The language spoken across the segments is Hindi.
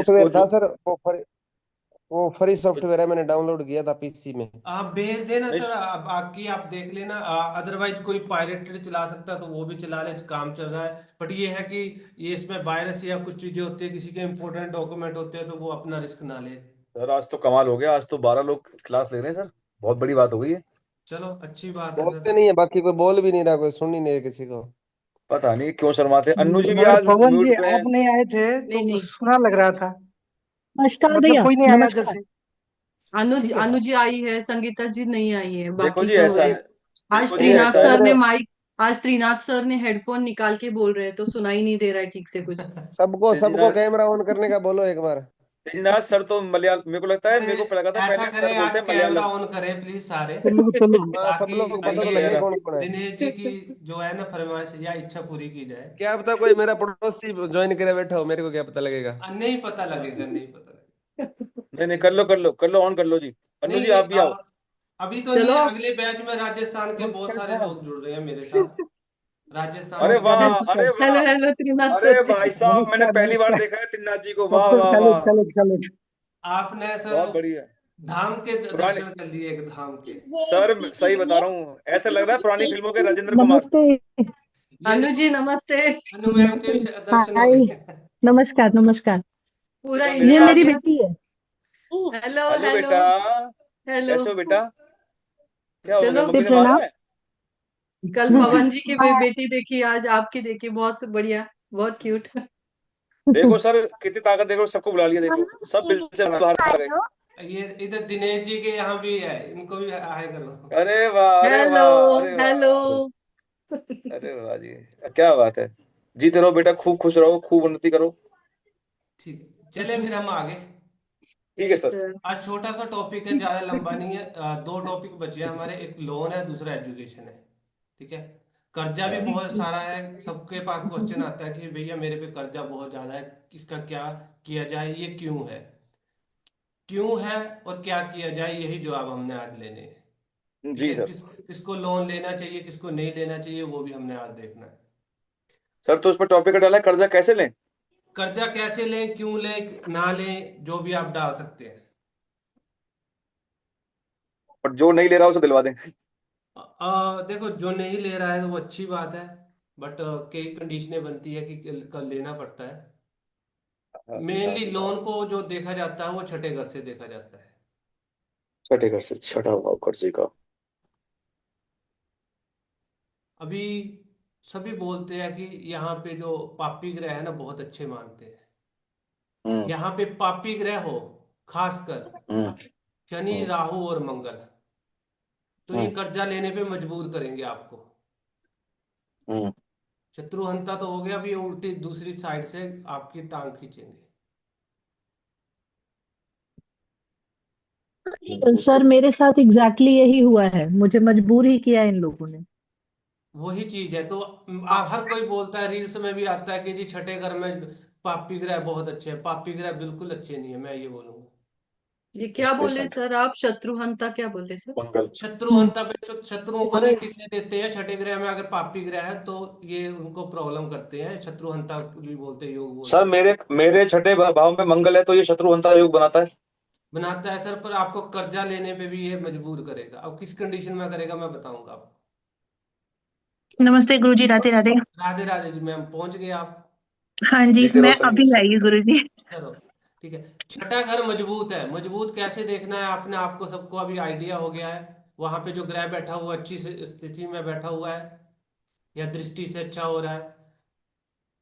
इसको सॉफ्टवेयर था जो सर, वो फ्री सॉफ्टवेयर है, मैंने डाउनलोड किया था पीसी में। आप भेज देना नहीं, सर, आप बाकी आप देख लेना। अदरवाइज कोई पायरेटेड चला सकता है तो वो भी चला ले, काम चल रहा है। बट ये है कि ये इसमें वायरस या कुछ चीजें होती है, किसी के इंपॉर्टेंट डॉक्यूमेंट होते हैं, तो वो अपना रिस्क ना ले। सर आज तो कमाल हो गया, आज तो 12 लोग क्लास ले रहे हैं सर। बहुत बड़ी बात हो गई है। चलो अच्छी बात है सर। बोलते नहीं है, बाकी कोई बोल भी नहीं रहा, कोई सुन ही नहीं रहा किसी को। पता नहीं क्यों शर्माते। अन्नू जी भी मगर आज पवन म्यूट जी पे आप हैं। नहीं आए थे नहीं तो नहीं। सुना लग रहा था, नमस्कार मतलब भैया, कोई नहीं आया नमस्कार। जैसे। अनुज ठीक है। अनुजी आई है, संगीता जी नहीं आई है, देखो बाकी जी सब ऐसा है। है। आज देखो जी त्रिनाथ ऐसा है। सर ने माइक आज त्रिनाथ सर ने हेडफोन निकाल के बोल रहे हैं, तो सुनाई नहीं दे रहा है ठीक से कुछ। सबको सबको तेजनाथ कैमरा ऑन करने का बोलो एक बार। तेजनाथ सर तो मलयाल, मेरे को लगता है, अरे मेरे को लगा था ऐसा पहले सर करें, बोलते आज हैं कैमरा मलयालम। ऑन करें प्लीज सारे। चलो चलो। हाँ, सब ताकि लोग पता तो नहीं लगे यार। कौन कौन है। दिनेश जी की जो है ना फरमाइश या इच्छा पूरी की जाए। क्या पता कोई मेरा पड़ोसी ज्वाइन करे बैठा हो, मेरे को क्या पता लगेगा। नहीं पता लगेगा, नहीं पता लगेगा। नहीं नहीं, कर लो कर लो कर लो, ऑन कर लो जी। अन्नू जी नहीं आप भी आओ। अभी तो नहीं चलो। है, अगले बैच में राजस्थान के बहुत सारे लोग जुड़ रहे हैं मेरे साथ। राजस्थान अरे के वाह, बहुत। अरे हेलो वाह। हेलो त्रिनाथ अरे सर जी। भाई साहब, मैंने नमस्कार पहली बार नमस्कार। देखा है तिन्ना जी को। वाह सबको वाह सैल्यूट वाह। Salute salute. आपने सर बहुत बढ़िया। धाम के पुराने दर्शन कर लिए, एक धाम के। सर, सही बता रहा हूँ, ऐसा लग रहा है पुरानी फिल्मों के राजेंद्र कुमार। नमस्ते। ये अनु देखो, जी नमस्ते। अनु मैम के भी दर्शन हो हाय। गए। नमस्कार नमस्कार। पूरा देखो मेरे ये पास। मेरी बेटी है। Hello hello hello. बेटा। हेलो। कैसे हो बेटा? क्या हो गया, चलो। मम्मी ने मारा प्रणाम। है? कल पवन जी की बेटी देखी, आज आपकी देखी, बहुत बढ़िया, बहुत क्यूट। देखो सर कितनी ताकत, देखो सबको बुला लिया, देखो सब बिल से बाहर आ रहे। ये इधर दिनेश जी के यहाँ भी है, इनको भी हाय करो। अरे वाह, अरे हेलो वाह, अरे हेलो। वाह। अरे वाह जी। क्या बात है। जीते रहो बेटा, खूब खुश रहो, खूब उन्नति करो। ठीक है, चले फिर हम आगे। ठीक है सर। आज छोटा सा टॉपिक है, ज्यादा लंबा नहीं है। दो टॉपिक बचे हैं हमारे, एक लोन है, दूसरा एजुकेशन है। ठीक है। कर्जा भी हाँ। बहुत सारा है, सबके पास क्वेश्चन आता है कि भैया मेरे पे कर्जा बहुत ज्यादा है, इसका क्या किया जाए, ये क्यों है, क्यों है और क्या किया जाए, यही जवाब हमने आज लेने हैं। ठीक जी है, सर। किसको लोन लेना चाहिए, किसको नहीं लेना चाहिए, वो भी हमने आज देखना है। सर तो उस पर टॉपिक डाला है, कर्जा कैसे लें। कर्जा कैसे लें, क्यों लें, ना लें, जो भी आप डाल सकते हैं। और जो नहीं ले रहा उसे दिलवा दें। देखो, जो नहीं ले रहा है वो अच्छी बात है, बट कई कंडीशनें बनती है कि कल लेना पड़ता है। हाँ जी, हाँ मेनली जी, हाँ लोन जी। को जो देखा जाता है वो छठे घर से देखा जाता है। छठे घर से छठा हुआ कर्जे का। अभी सभी बोलते हैं कि यहाँ पे जो पापी ग्रह है ना, बहुत अच्छे मानते हैं। हम्म। यहाँ पे पापी ग्रह हो, खासकर हम्म। शनि, हम्म। राहु और मंगल, तो ये हम्म। कर्जा लेने पे मजबूर करेंगे आपको। हम्म। शत्रुहंता तो हो गया, अभी ये उल्टी दूसरी साइड से आपकी टांग खींचेंगे। सर मेरे साथ एग्जैक्टली यही हुआ है, मुझे मजबूर ही किया इन लोगों ने। वही चीज है तो हर कोई बोलता है, रील्स में भी आता है कि जी छठे घर में पापी ग्रह बहुत अच्छे हैं। पापी ग्रह बिल्कुल अच्छे नहीं है, मैं ये बोलूंगा। ये क्या इस बोले पेशेंट सर आप, शत्रुहंता क्या बोले सर? मंगल। शत्रुहंता पे शत्रुओं को नहीं टिकने देते हैं। छठे ग्रह में अगर पापी ग्रह है तो ये उनको प्रॉब्लम करते हैं। शत्रुहंता भी बोलते हैं, योग सर बोलते हैं। मेरे मेरे छठे भाव में मंगल है, तो ये शत्रुहंता योग बनाता है। बनाता है सर, पर आपको कर्जा लेने पे भी ये मजबूर करेगा। अब किस कंडीशन में करेगा मैं बताऊंगा आपको। नमस्ते गुरुजी, राधे राधे। राधे राधे जी मैम, पहुंच गए आप। हाँ जी, जीते रहो मैं अभी आई संगीता। गुरुजी। चलो ठीक है। छठा घर मजबूत है, मजबूत कैसे देखना है आपने, आपको सबको अभी आइडिया हो गया है। वहां पे जो ग्रह बैठा हुआ अच्छी स्थिति में बैठा हुआ है या दृष्टि से अच्छा हो रहा है,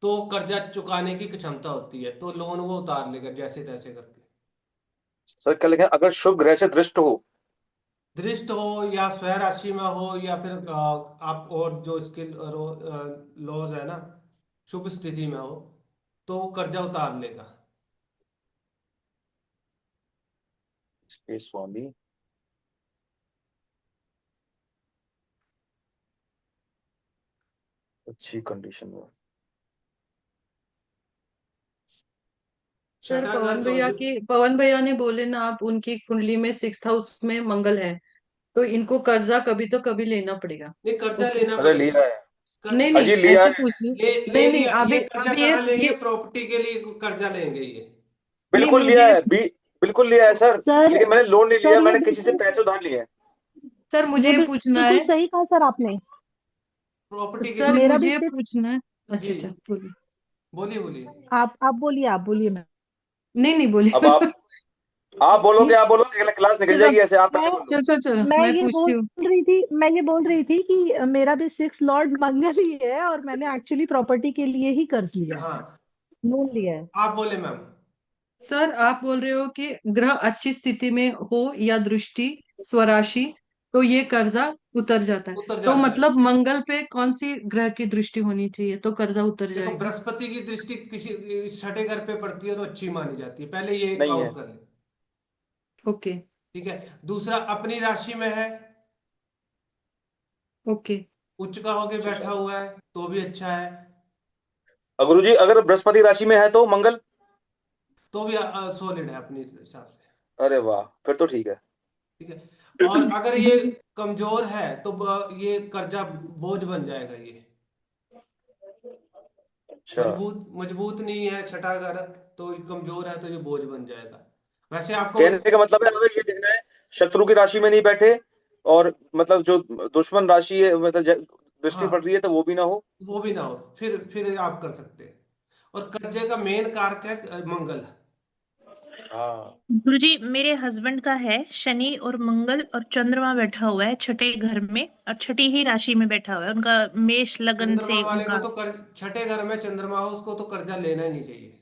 तो कर्जा चुकाने की क्षमता होती है, तो लोन वो उतार लेगा जैसे तैसे करके। सर क्या लिखा है, अगर शुभ ग्रह से दृष्ट हो। दृष्ट हो या स्वयं राशि में हो या फिर आप और जो इसके लॉज है ना, शुभ स्थिति में हो, तो कर्जा उतार लेगा। हे स्वामी। अच्छी कंडीशन में। सर छठा घर कमजोर। पवन भैया ने बोले ना, आप उनकी कुंडली में 6th हाउस में मंगल है, तो इनको कर्जा कभी तो कभी लेना पड़ेगा। नहीं, कर्जा ओके। लेना अरे पड़ेगा। लिया है। नहीं अजी नहीं, लिया ऐसे है। पूछिए। ले नहीं नहीं, लिया, ये अभी कर्जा अभी कहाँ लेंगे, ये प्रॉपर्टी के लिए कर्जा लेंगे ये। बिल्कुल मुझे लिया है बिल्कुल लिया है सर, सर लेकिन मैंने लोन नहीं लिया, सर ये मैंने किसी से बिल्कुल पैसे उधार लिए हैं। सर मुझे ये ये पूछना बिल्कुल है। सही कहा सर आपने। प्रॉपर्टी के सर लिए। मेरा भी मुझे सिक्स पूछना है। अच्छा जी, अच्छा बोलिए। बोलिए बोलिए। आप बोलिए मैं नहीं नहीं बोलिए। अब आप बोलोगे क्लास निकल चलो जाएगी ऐसे, आप पहले मैं बोल लो। चलो चलो चलो मैं मैं ये पूछती बोल हूँ। रही थी मैं ये बोल रही थी कि मेरा भी सिक्स लॉर्ड मंगल ही है और मैंने एक्चुअली प्रॉपर्टी के लिए ही कर्ज लिया है, हाँ, लोन लिया है। आप बोले मैम। सर आप बोल रहे हो कि ग्रह अच्छी स्थिति में हो या दृष्टि स्वराशि, तो ये कर्जा उतर जाता है। उतर तो जाता है। मतलब मंगल पे कौन सी ग्रह की दृष्टि होनी चाहिए तो कर्जा उतर देखो, जाएगा? बृहस्पति की दृष्टि किसी छठे घर पे पड़ती है तो अच्छी मानी जाती है, पहले ये नहीं है। काउंट कर ले। ओके ठीक है। दूसरा, अपनी राशि में है, ओके। उच्च का होके अच्छा बैठा अच्छा। हुआ है तो भी अच्छा है। गुरुजी अगर बृहस्पति राशि में है तो मंगल। तो भी सॉलिड है अपने हिसाब से। अरे वाह, फिर तो ठीक है। ठीक है। और अगर ये कमजोर है तो ये कर्जा बोझ बन जाएगा ये। अच्छा, मजबूत नहीं है छठा घर, तो कमजोर है तो ये बोझ बन जाएगा। वैसे आपको। कहने का मतलब है हमें ये देखना है शत्रु की राशि में नहीं बैठे, और मतलब जो दुश्मन राशि है, मतलब दृष्टि पड़ हाँ, रही है तो वो भी ना हो। वो भी ना हो, फिर आप कर सकते हैं। और कर्जे का मेन कारक है मंगल। हाँ। गुरुजी मेरे हस्बैंड का है शनि और मंगल और चंद्रमा बैठा हुआ है छठे घर में और छठी ही राशि में बैठा हुआ है उनका, मेष लगन चंद्रमा से वाले को उनका। तो छठे घर में चंद्रमा हो, उसको तो कर्जा लेना ही नहीं चाहिए।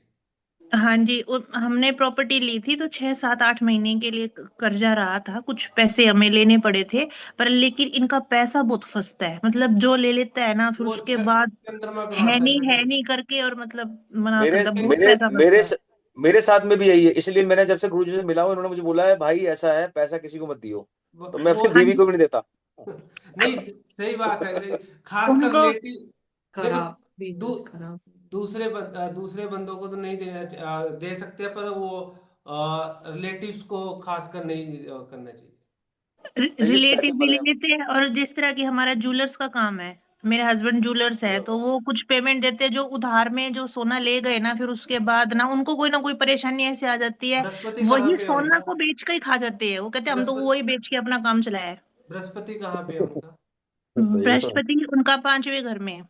हाँ जी, हमने प्रॉपर्टी ली थी तो 6 7 8 महीने के लिए कर्जा रहा था, कुछ पैसे हमें लेने पड़े थे। पर लेकिन इनका पैसा बहुत फंसता है, मतलब जो ले लेता है ना फिर वो उसके बाद चंद्रमा करवाता है छठे है घर। नहीं करके और मतलब मना मेरे करता है, बहुत मेरे पैसा मेरे फंसता है। मेरे साथ में भी यही है, इसलिए मैंने जब से गुरुजी से मिला हूं इन्होंने मुझे बोला है भाई ऐसा है पैसा किसी को मत दियो, तो मैं वो अपनी हाँ बीवी जी, को भी नहीं देता। नहीं, सही बात है। खासकर उनको रिलेटिव। देखो, खराब दू, बिजनेस खराब। दूसरे बंदों को तो नहीं दे सकते, पर वो रिलेटिव्स को खासकर नहीं करना चाहिए। नहीं, ये पैसे रिलेटिव भी मरे ले हैं। लेते हैं और जिस तरह की हमारा ज्वेलर्स का काम है, मेरे हस्बैंड ज्वेलर्स है तो वो कुछ पेमेंट देते हैं जो उधार में जो सोना ले गए ना, फिर उसके बाद ना कोई परेशानी ऐसे आ जाती है, बृहस्पति कहाँ वही पे है सोना उनका? को बेच कर ही खा जाते हैं, वो कहते हैं हम तो बृहस्पति वही बेच के अपना काम चलाया है। बृहस्पति कहाँ पे है उनका? बताइए तो। बृहस्पति उनका 5वें घर में है।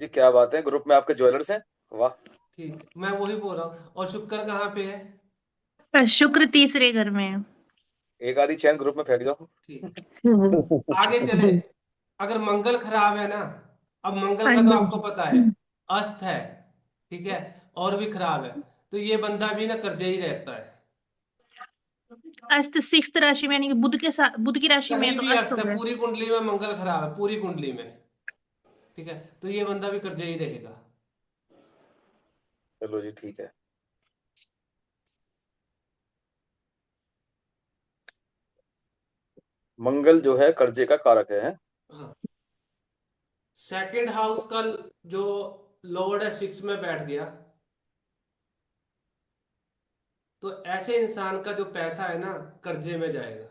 जी क्या बात है, ग्रुप में आपके ज्वेलर्स हैं। वाह। ठीक है, मैं वही बोल रहा हूँ। और शुक्र कहाँ पे है? शुक्र तीसरे घर में है। एक आधी चैन ग्रुप में फेंक जाओ। ठीक है, आगे चले। अगर मंगल खराब है ना, अब मंगल हाँ का तो जी। आपको पता है, अस्त है। ठीक है। और भी खराब है, तो ये बंदा भी ना कर्जे ही रहता है। अस्त सिक्स्थ राशि में यानी कि बुध के साथ, बुध की राशि में है कहीं तो भी अस्त अस्त हो है, गया। पूरी कुंडली में मंगल खराब है, पूरी कुंडली में। ठीक है, तो ये बंदा भी कर्जे ही रहेगा। चलो जी ठीक है। मंगल जो है कर्जे का कारक है। हाँ। सेकंड हाउस का जो लॉर्ड है 6 में बैठ गया, तो ऐसे इंसान का जो पैसा है ना, कर्जे में जाएगा।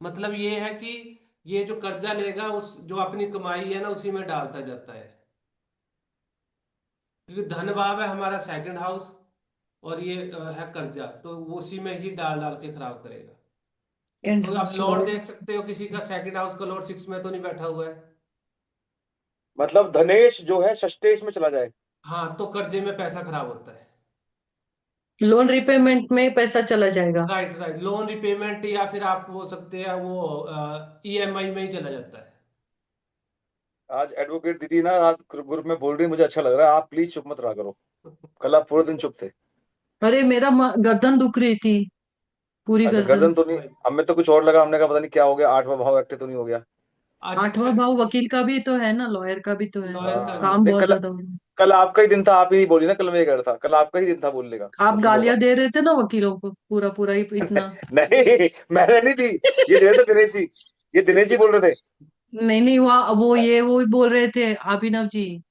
मतलब ये है कि ये जो कर्जा लेगा, उस जो अपनी कमाई है ना उसी में डालता जाता है। क्योंकि धन भाव है हमारा सेकंड हाउस, और ये है कर्जा, तो वो उसी में ही डाल डाल के खराब करेगा। एंड तो आप हाउस लॉर्ड लॉर्ड। देख सकते हो, किसी का सेकंड हाउस का लॉर्ड 6 में तो नहीं बैठा हुआ है। मतलब धनेश जो है षष्ठेश में चला जाए। हाँ, तो कर्जे में पैसा खराब होता है। लोन रिपेमेंट में पैसा चला जाएगा। राइट राइट, लोन रिपेमेंट, या फिर आप बोल सकते हैं वो ईएमआई में ही चला जाता है। आज एडवोकेट दीदी ना आज ग्रुप में बोल रही है, मुझे अच्छा लग रहा है, आप प्लीज चुप मत रहा करो। कल आप पूरे दिन चुप थे। अरे मेरा गर्दन दुख रही थी, पूरी अच्छा गर्दन। गर्दन तो नहीं, हमें तो कुछ और लगा, हमने कहा पता नहीं क्या हो गया, आठवां भाव एक्टिव तो नहीं हो गया। अच्छा। आठवां भाव वकील का भी तो है ना, लॉयर का भी तो है। लॉयर का भी हाँ है। काम नहीं, बहुत कल ज्यादा हो रहा है। कल आपका ही दिन था, आप ही नहीं बोली ना, कल मैं ये कह रहा था कल आपका ही दिन था बोलने का आप वकीलों का। गालियां दे रहे थे ना वकीलों को, पूरा पूरा ही इतना। नहीं, नहीं मैंने नहीं दी, ये दे रहे थे दिनेश जी, ये दिनेश जी बोल रहे थे। नहीं नहीं, वो बोल रहे थे अभिनव जी।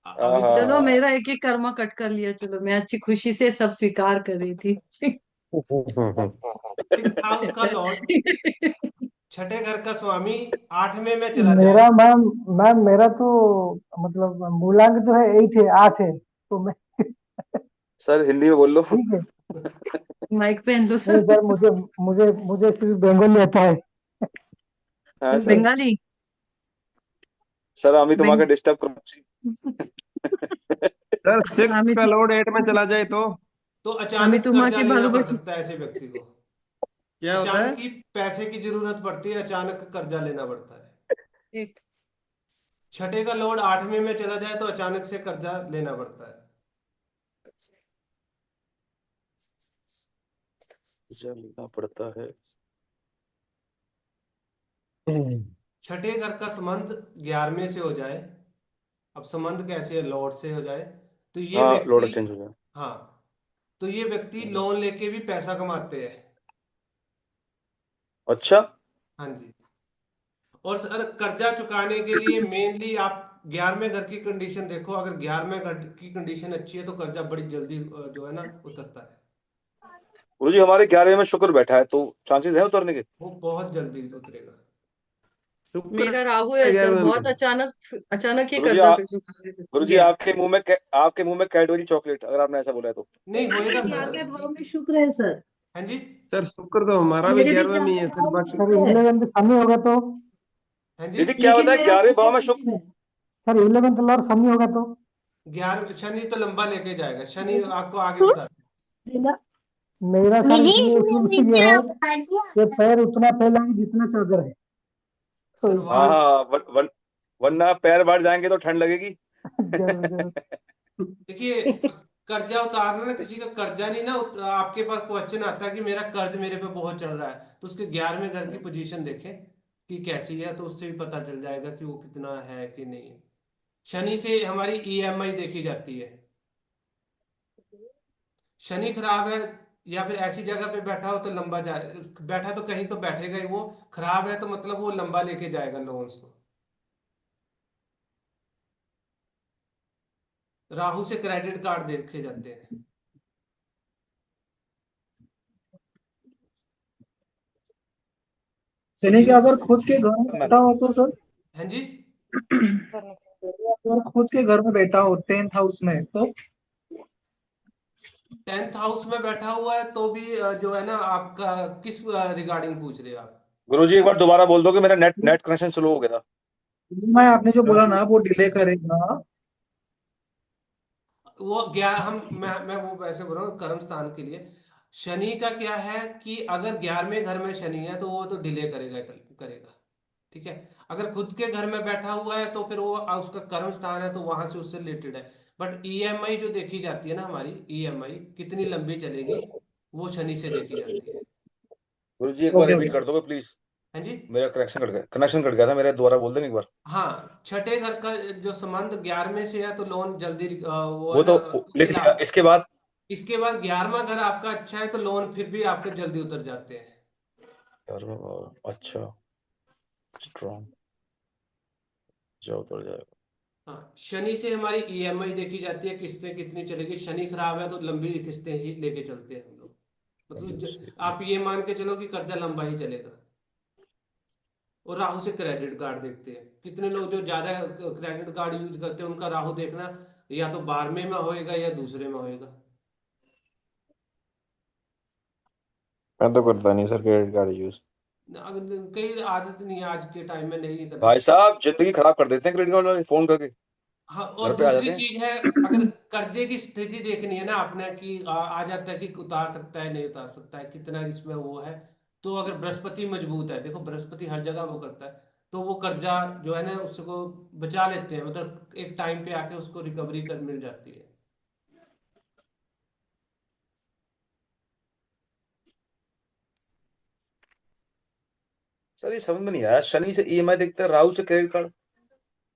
अभी तो चलो हाँ। मेरा एक एक कर्मा कट कर लिया, चलो मैं अच्छी खुशी से सब स्वीकार कर रही थी। 6th हाउस का लॉर्ड छठे घर का स्वामी 8वें में चला जाए। मेरा मैम मैम मेरा तो मतलब मूलांक जो है 8 है, 8 है, तो मैं सर हिंदी में बोल लो। ठीक है। माइक पहन लो नहीं सर। सर, मुझे मुझे मुझे सिर्फ बंगाली आता है। हाँ सर। बंगाली। सर আমি তোমাকে बेंग डिस्टर्ब করছি। सर 6 আমি का लोड 8 में चला जाए तो तो আমি अचानक कर्जा তোমাকে लेना पड़ ভালোবাসি। सकता है ऐसे व्यक्ति को। क्या होता है? अचानक ही पैसे की जरूरत पड़ती है, अचानक कर्जा लेना पड़ता है। एक छठे का लॉर्ड 8वें में चला जाए तो अचानक से कर्जा लेना पड़ता है। लेना पड़ता है। छठे घर का संबंध 11वें से हो जाए। अब संबंध कैसे है, लॉर्ड से हो जाए तो ये हाँ व्यक्ति, लॉर्ड चेंज हो जाए। हाँ, तो ये व्यक्ति लोन लेके भी पैसा कमाते हैं। अच्छा। हाँ जी। और सर कर्जा चुकाने के लिए मेनली आप 11वें घर की कंडीशन देखो, अगर 11वें घर की कंडीशन अच्छी है तो कर्जा बड़ी जल्दी जो है ना उतरता है। गुरुजी हमारे 11वें में शुक्र बैठा है तो चांसेस है उतरने के। वो बहुत जल्दी उतरेगा। शुक्र मेरा राहु है है सर, 11वें बहुत में। अचानक अचानक ही गुरुजी कर्जा पे गुरुजी गया। आपके मुंह में कैडबरी चॉकलेट, अगर आपने ऐसा बोला है तो। नहीं होएगा सर। 11वें भाव में शुक्र है सर। हाँ जी। सर शुक्र तो हमारा भी मेरे भी 11वें में ही है 11वें सर, भाव में बाकी सर शुक्र है, 11th शनि होगा तो? हाँ जी। दीदी क्या लेकिन बताया, मेरा 11वें भाव बहुत में अच्छे है। सर 11th लॉर्ड शनि होगा तो? 11 शनि तो लंबा लेके जाएगा, शनि आपको आगे बता। मेरा सर इसलिए इसमें शुभ ये नीचे है बता दिया। कि पैर उतना फैलाएंगे जितना चादर है, तो सर हाँ वहां इसलिए हाँ वरना पैर बढ़ जाएंगे तो ठंड लगेगी। जरूर जरूर। देखिए, कर्जा उतारना ना, किसी का कर्जा नहीं ना आपके पास क्वेश्चन आता है कि मेरा कर्ज मेरे पे बहुत चल रहा है, तो उसके 11वें घर की पोजीशन देखें कि कैसी है, तो उससे भी पता चल जाएगा कि वो कितना है कि नहीं है। शनि से हमारी ईएमआई देखी जाती है। शनि खराब है या फिर ऐसी जगह पे बैठा हो तो लंबा जाए, बैठा तो कहीं तो बैठेगा ही वो। खराब है तो मतलब वो लंबा लेके जाएगा लोन्स को। राहु से क्रेडिट कार्ड देखे जाते हैं। शनि के जिन अगर खुद के घर में बैठा हो तो सर, हाँ जी। अगर खुद के घर में बैठा हो 10th हाउस में तो? 10th हाउस में बैठा हुआ है तो भी जो है ना, आपका किस रिगार्डिंग पूछ रहे हो आप? गुरुजी एक बार दोबारा बोल दो कि मेरा नेट नेट कनेक्शन स्लो हो गया था। मैं आपने जो बोला ना वो डिले करेगा। वो गया हम मैं वो वैसे बोल रहा हूँ कर्म स्थान के लिए। शनि का क्या है कि अगर 11वें घर में शनि है तो वो तो डिले करेगा करेगा। ठीक है। अगर खुद के घर में बैठा हुआ है तो फिर वो उसका कर्म स्थान है तो वहां से उससे रिलेटेड है। बट ईएमआई जो देखी जाती है ना, हमारी ईएमआई कितनी लंबी चलेगी, वो शनि से देखी जाती है। गुरुजी एक बार ओके रिपीट ओके। कर दोगे प्लीज। हाँ जी। मेरा कनेक्शन कट गया था मेरा, दोबारा बोल देंगे एक बार। हाँ, छठे घर का जो संबंध 11वें से है तो लोन जल्दी वो वो है ना, तो लिख मिला। लिया, इसके बाद। इसके बाद 11वां घर आपका अच्छा है तो लोन फिर भी आपके जल्दी उतर जाते हैं। यार अच्छा, स्ट्रॉन्ग जाओ उतर जाएगा। हाँ, शनि से हमारी ईएमआई देखी जाती है, किस्तें कितनी चलेगी। शनि खराब है तो लंबी किस्तें ही लेके चलते हैं हम लोग। मतलब आप ये मान के चलो कि कर्जा लंबा ही चलेगा। और राहु से क्रेडिट कार्ड देखते हैं, कितने लोग जो ज्यादा क्रेडिट कार्ड यूज करते हैं उनका राहु देखना, या तो 12वें में होएगा या दूसरे में होएगा। मैं तो करता नहीं सर क्रेडिट कार्ड यूज। कई आदत नहीं है आज के टाइम में नहीं करनी। भाई साहब जिंदगी खराब कर देते हैं क्रेडिट कार्ड वाले, फोन करके हाँ, घर और पे आ दूसरी जाते हैं। चीज है, अगर कर्जे की स्थिति देखनी है ना आपने कि आ जाता है कि उतार सकता है नहीं उतार सकता है, कितना इसमें वो है, तो अगर बृहस्पति मजबूत है, देखो बृहस्पति हर जगह वो करता है, तो वो कर्जा जो है ना उसको बचा लेते हैं, मतलब एक टाइम पे आके उसको रिकवरी कर मिल जाती है। सर ये समझ में नहीं आया, शनि से ईएमआई देखते हैं, राहु से क्रेडिट कार्ड।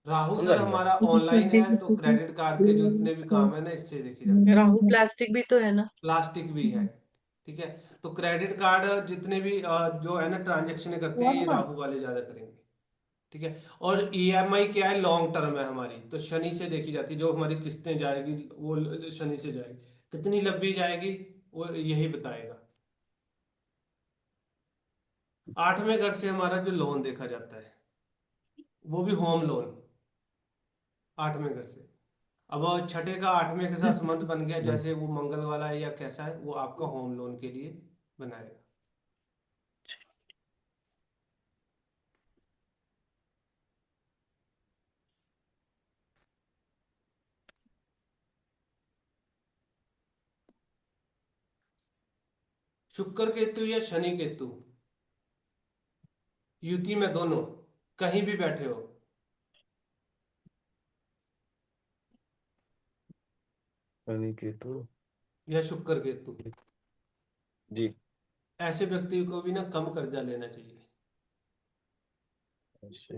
राहु समझा सर नहीं मैं। हमारा ऑनलाइन है तो क्रेडिट कार्ड के जितने भी काम है ना इससे देखी जाती है। राहु प्लास्टिक भी तो है ना। प्लास्टिक भी है। ठीक है। तो क्रेडिट कार्ड जितने भी जो है ना ट्रांजेक्शन करते हैं ये राहु वाले ज्यादा करेंगे। ठीक है। और ईएमआई क्या है, लॉन्ग टर्म है हमारी, तो शनि से देखी जाती है, जो हमारी किस्तें जाएगी वो शनि से जाएगी, कितनी लंबी जाएगी वो यही बताएगा। 8वें घर से हमारा जो लोन देखा जाता है वो भी होम लोन 8वें घर से। अब वो छठे का 8वें के साथ संबंध बन गया, जैसे वो मंगल वाला है या कैसा है, वो आपका होम लोन के लिए बनाएगा। शुक्र केतु या शनि केतु युति में दोनों कहीं भी बैठे हो, शनि केतु या शुक्र केतु, जी। ऐसे व्यक्ति को भी ना कम कर्जा लेना चाहिए।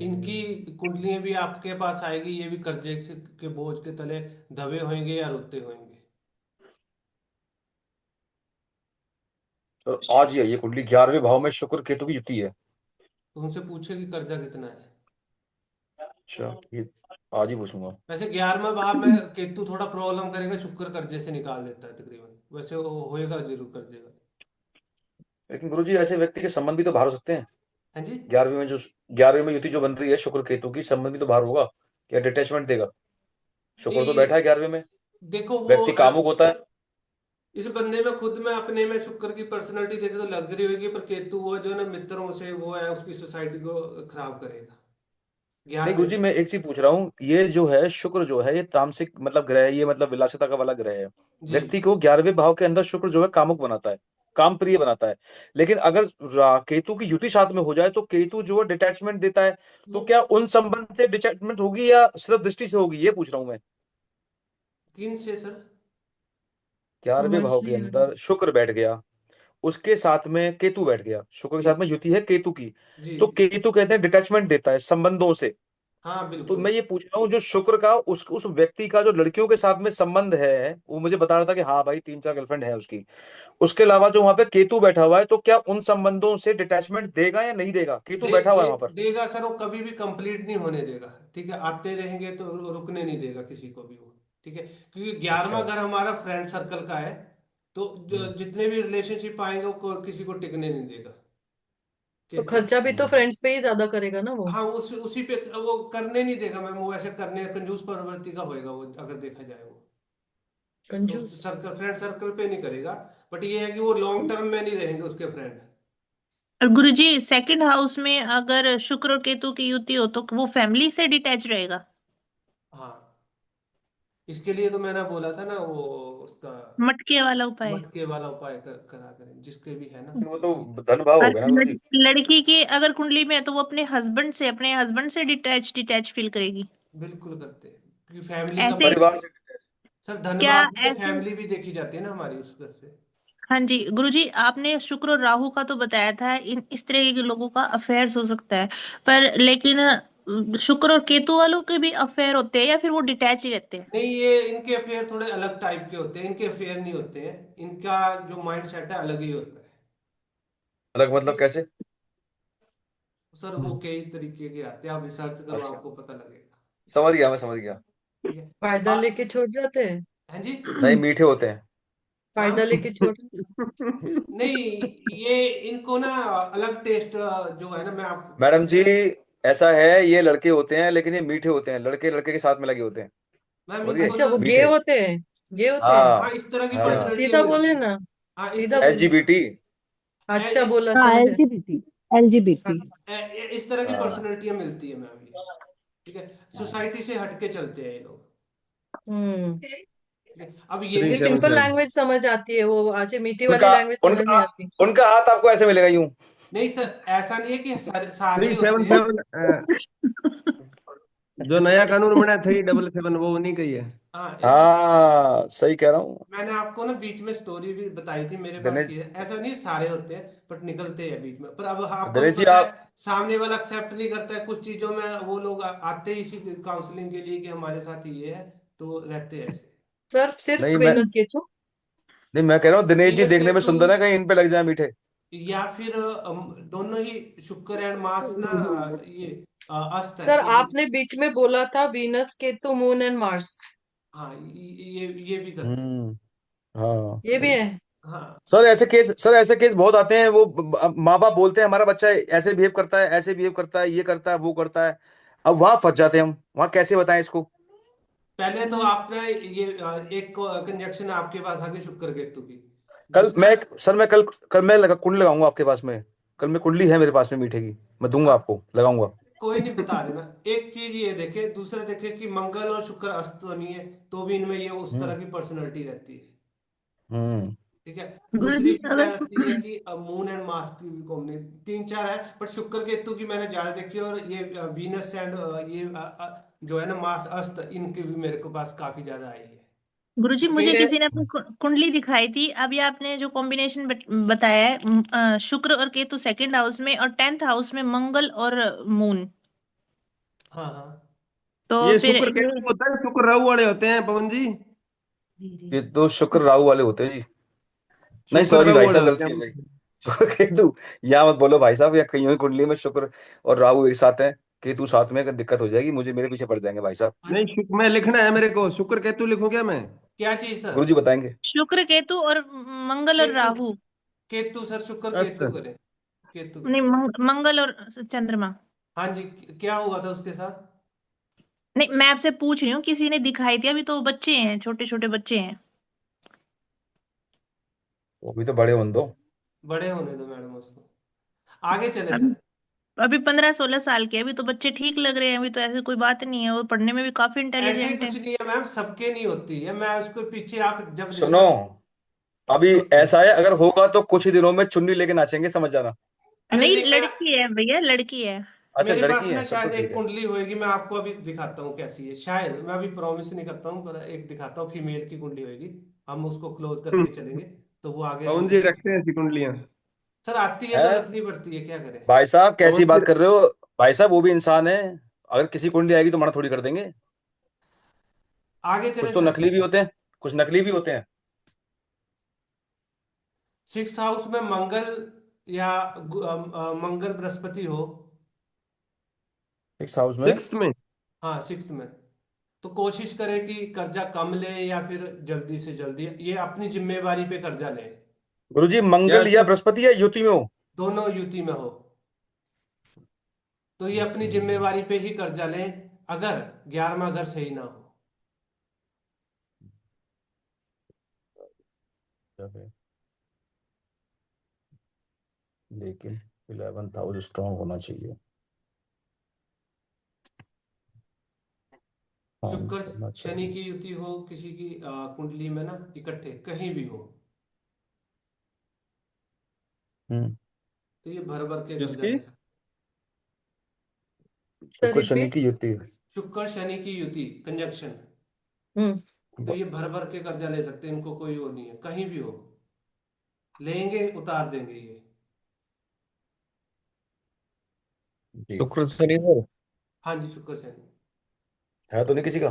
इनकी कुंडलियां भी आपके पास आएगी, ये भी कर्जे के बोझ के तले दबे होंगे या रोते होंगे। तो आज ही है ये कुंडली, 11वें भाव में शुक्र केतु की युति है। तो उनसे पूछे कि कर्जा कितना है। अच्छा, ये आज ही पूछूंगा। वैसे 11वां भाव में केतु थोड़ा प्रॉब्लम करेगा, शुक्र कर्जे से निकाल देता है तकरीबन, वैसे वो होएगा जरूर कर्जे का। लेकिन गुरुजी ऐसे व्यक्ति के संबंध भी तो बाहर हो सकते हैं। हाँ जी, 11वें में युति जो बन रही है शुक्र केतु की, संबंध भी तो बाहर होगा या डिटैचमेंट देगा। शुक्र तो नहीं बैठा है 11वें में, देखो वो व्यक्ति कामुक होता है। इस बंदे में खुद में अपने में शुक्र की पर्सनालिटी देखे तो लग्जरी होगी, पर केतु वो जो है ना मित्रों से वो है, उसकी सोसाइटी को खराब करेगा। नहीं 11वें गुरुजी, मैं एक चीज पूछ रहा हूँ, ये जो है शुक्र जो है ये तामसिक मतलब ग्रह है, ये मतलब विलासिता का वाला ग्रह है। जी, व्यक्ति को 11वें भाव के अंदर शुक्र जो है कामुक बनाता है, काम प्रिय बनाता है। लेकिन अगर केतु की युति साथ में हो जाए तो केतु जो है डिटैचमेंट देता है। तो क्या उन संबंध से डिटैचमेंट होगी या सिर्फ दृष्टि से होगी, ये पूछ रहा हूँ मैं। किन से सर? 11वें समझ भाव के नहीं आ रहा। अंदर शुक्र बैठ गया, उसके साथ में केतु बैठ गया, शुक्र के जी साथ में युति है केतु की। जी तो जी, केतु कहते हैं डिटैचमेंट देता है संबंधों से। हाँ तो बिल्कुल। मैं ये पूछ रहा हूँ, जो शुक्र का उस व्यक्ति का जो लड़कियों के साथ में संबंध है, वो मुझे बता रहा था कि हाँ भाई 3-4 गर्लफ्रेंड है उसकी। उसके अलावा जो वहां पे केतु बैठा हुआ है, तो क्या उन संबंधों से डिटैचमेंट देगा या नहीं देगा? केतु बैठा हुआ है वहां पर। देगा सर, वो कभी भी कंप्लीट नहीं होने देगा। ठीक है, आते रहेंगे तो रुकने नहीं देगा किसी को भी वो। ठीक है, क्योंकि 11वां अच्छा। घर हमारा फ्रेंड सर्कल का है, तो हम्म। जितने भी रिलेशनशिप आएंगे वो किसी को टिकने नहीं देगा तो केतु। खर्चा भी तो हम्म। फ्रेंड्स पे ही ज्यादा करेगा ना वो। हाँ, उसी पे वो करने नहीं देगा मैम, वो ऐसे करने कंजूस प्रवृत्ति का होएगा वो, अगर देखा जाए वो कंजूस। सर्कल फ्रेंड सर्कल पे नहीं करेगा। बट ये है कि वो लॉन्ग टर्म में नहीं रहेंगे उसके फ्रेंड। और गुरुजी सेकंड हाउस में अगर शुक्र और केतु की युति हो तो वो फैमिली से डिटैच रहेगा। हाँ, इसके लिए तो मैंने बोला था ना वो, उसका मटके वाला उपाय। मटके वाला उपाय करा करें जिसके भी है ना। वो तो धन भाव हो और गया ना गुरु जी। लड़की की अगर कुंडली में है तो वो अपने हस्बैंड से डिटैच फील करेगी। बिल्कुल करते हैं, क्योंकि फैमिली का ऐसे परिवार से detach। सर क्या धनभाव में ऐसे फैमिली भी देखी जाती है ना हमारी उस घर से। हाँ जी गुरुजी, आपने शुक्र और राहु का तो बताया था, इस तरह के लोगों का अफेयर्स हो सकता है, पर लेकिन शुक्र और केतु वालों के भी अफेयर होते हैं या फिर वो डिटैच ही रहते हैं? नहीं, ये इनके अफेयर थोड़े अलग टाइप के होते हैं, इनके अफेयर नहीं होते हैं, इनका जो माइंड सेट है अलग ही होता है। अलग मतलब कैसे? सर वो कई तरीके के आते हैं, आप रिसर्च करो अच्छा, आपको पता लगेगा। समझ गया, मैं समझ गया। ठीक है। फायदा लेके छोड़ जाते हैं। हैं जी। नहीं, मीठे होते हैं। हाँ, फायदा लेके छोड़। नहीं, ये इनको ना अलग टेस्ट जो है ना, मैं मैडम जी, मैं ऐसा है, ये लड़के होते हैं लेकिन ये मीठे होते हैं, लड़के लड़के के साथ में लगे होते हैं। मैम समझिए, इनको अच्छा ना, वो गे मीठे। होते हैं। गे होते हैं। हाँ। हाँ इस तरह की हाँ। पर्सनैलिटी सीधा मिलती बोले है। ना। हाँ सीधा बोले। LGBT। अच्छा इस बोला, हाँ, समझ आया। LGBT LGBT. इस तरह की हाँ। पर्सनैलिटियां मिलती है मैम ये। ठीक है, सोसाइटी से हटके चलते हैं ये लोग। हम्म। ठीक है, अब थ्री ये ये सेवन सिंपल सेवन लैंग्वेज समझ आती है, वो आज मीठी वाली उनका लैंग्वेज समझ उनका नहीं आती। उनका हाथ आपको ऐसे मिलेगा यूं। नहीं सर, ऐसा नहीं है कि सारे थ्री ही सेवन होते हैं। सेवन जो नया कानून बना है 377 वो उन्हीं का ही है। हाँ, हाँ, सही कह रहा हूँ। मैंने आपको ना बीच में स्टोरी भी बताई थी, मेरे पास दिनेश की है, ऐसा नहीं सारे होते हैं, बट निकलते हैं बीच में। पर अब आपको भी दिनेश जी, पता है, आप सामने वाला एक्सेप्ट नहीं करता है कुछ चीजों में, वो लोग आते ही इसी काउंसलिंग के लिए कि हमारे साथ ये है, तो रहते हैं ऐसे। सर सिर्फ नहीं, वीनस केतु। मैं कह रहा हूँ दिनेश जी वीनस देखने में केतु, सुंदर है, कहीं इन पे लग जाए मीठे। या फिर दोनों ही शुक्र एंड मार्स ना, ये अस्त है सर तो आपने बीच में बोला था Venus Ketu moon and Mars. हाँ, ये भी करते हैं। हम्म। हाँ। ये भी है। हाँ सर ऐसे केस बहुत आते हैं। वो माँ बाप बोलते हैं हमारा बच्चा ऐसे बिहेव करता है, ऐसे बिहेव करता है, ये करता है, वो करता है। अब वहां फंस जाते हैं हम, वहां कैसे बताएं इसको। पहले तो आपने ये एक कंजक्शन आपके पास आ गई शुक्र केतु की। कल दूसरा, मैं सर मैं कल मैं कुंडली लगाऊंगा आपके पास में। कल मैं कुंडली है मेरे पास में मीठे की, मैं दूंगा हाँ आपको, लगाऊंगा। कोई नहीं, बता देना। एक चीज ये देखे, दूसरा देखे कि मंगल और शुक्र अस्त तो नहीं है, तो भी इनमें ये उस हम्म। तरह की पर्सनैलिटी रहती है। हम्म। ठीक है। गुरुजी दूसरी चीज क्या अगर रहती है कि मून एंड मार्स की भी कॉम्बिनेशन तीन चार है, बट शुक्र केतु की मैंने ज्यादा देखी है, और ये वीनस एंड ये जो है ना मार्स अस्त, इनके भी मेरे को पास काफी ज्यादा आई है। गुरुजी मुझे के किसी ने अपनी कुंडली दिखाई थी। अभी आपने जो कॉम्बिनेशन बताया है, शुक्र और केतु सेकंड हाउस में और 10th हाउस में मंगल और मून। हाँ हाँ। तो ये फिर शुक्र ये केतु होता है, शुक्र राहु वाले होते हैं पवन जी। ये तो शुक्र राहु वाले होते हैं जी। नहीं शुक्र सॉरी राहु भाई वाले साहब, होते गलती हैं। हो गई। शुक्र केतु, या मत बोलो भाई साहब, या कहीं कुंडली में शुक्र और राहु एक साथ है, केतु साथ में, अगर दिक्कत हो जाएगी मुझे, मेरे पीछे पड़ जाएंगे भाई साहब। हाँ, नहीं शुक्र मैं लिखना है मेरे को, शुक्र केतु लिखूं क्या मैं? क्या चीज सर? गुरुजी बताएंगे। शुक्र केतु और मंगल और केतु, राहु। केतु सर, शुक्र केतु अच्छा। करें, केतु नहीं, करें। मंगल और चंद्रमा। हाँ जी, क्या हुआ था उसके साथ? नहीं, मैं आपसे पूछ रही हूँ, किसी ने दिखाई थी। अभी तो बच्चे हैं, छोटे छोटे बच्चे हैं। वो भी तो बड़े हों दो। बड़े होने दो मैडम उसको, आगे चले अभी सर। अभी 15-16 साल के, अभी तो बच्चे ठीक लग रहे हैं। अभी तो ऐसी कोई बात नहीं है, वो पढ़ने में भी काफी ऐसे ही इंटेलिजेंट है। कुछ नहीं है मैम, सबके नहीं होती है, मैं उसको पीछे आप जब सुनो, रिसर्च। अभी अरे ऐसा है, अगर होगा तो कुछ ही दिनों में चुन्नी लेके नाचेंगे, समझ जाना। नहीं, नहीं, मैं, लड़की है भैया, लड़की है। अच्छा मेरे पास लड़की ना है, तब तो शायद ठीक एक है। कुंडली होएगी, मैं आपको अभी दिखाता हूँ कैसी है, शायद मैं अभी प्रॉमिस नहीं करता हूँ, पर एक दिखाता हूँ, फीमेल की कुंडली होएगी। हम उसको क्लोज हम्म, करके चलेंगे, तो वो आगे हम पवन जी डिस्कस। रखते हैं ऐसी कुंडलियां। सर आती है तो है रखनी पड़ती है, क्या करें। भाई साहब, पवन कैसी जी। बात कर रहे हो? भाई साहब वो भी इंसान है, अगर किसी कुंडली आएगी तो मना थोड़ी कर देंगे। आगे चले कुछ तो सर। नकली भी होते हैं, कुछ नकली भी होते हैं। सिक्स हाउस में मंगल या मंगल बृहस्पति हो। सिक्स हाउस में। सिक्स्थ में। हाँ सिक्स में, तो कोशिश करें कि कर्जा कम ले या फिर जल्दी से जल्दी ये अपनी जिम्मेवारी पे कर्जा ले। गुरुजी क्या मंगल या इसका? बृहस्पति या युति में हो? दोनों युति में हो, तो ये अपनी जिम्मेवारी पे ही कर्जा लें, अगर 11वां घर सही ना हो। लेकिन 11th हाउस स्ट्रांग होना चाहिए। हाँ शुक्र करना शनि चाहिए। की युति हो किसी की कुंडली में ना, इकट्ठे कहीं भी हो, हम्म। तो ये भर भर के कर्जा किसकी? ले सकते। शुक्र शनि रिपीट। की युति। शुक्र शनि की युति कंजक्शन, हम्म। तो ये भर भर के कर्जा ले सकते हैं, इनको कोई वो नहीं है, कहीं भी हो लेंगे उतार देंगे ये। जी। शुक्र शनिवार। हाँ जी, शुक्र शनि। है तो नहीं किसी का?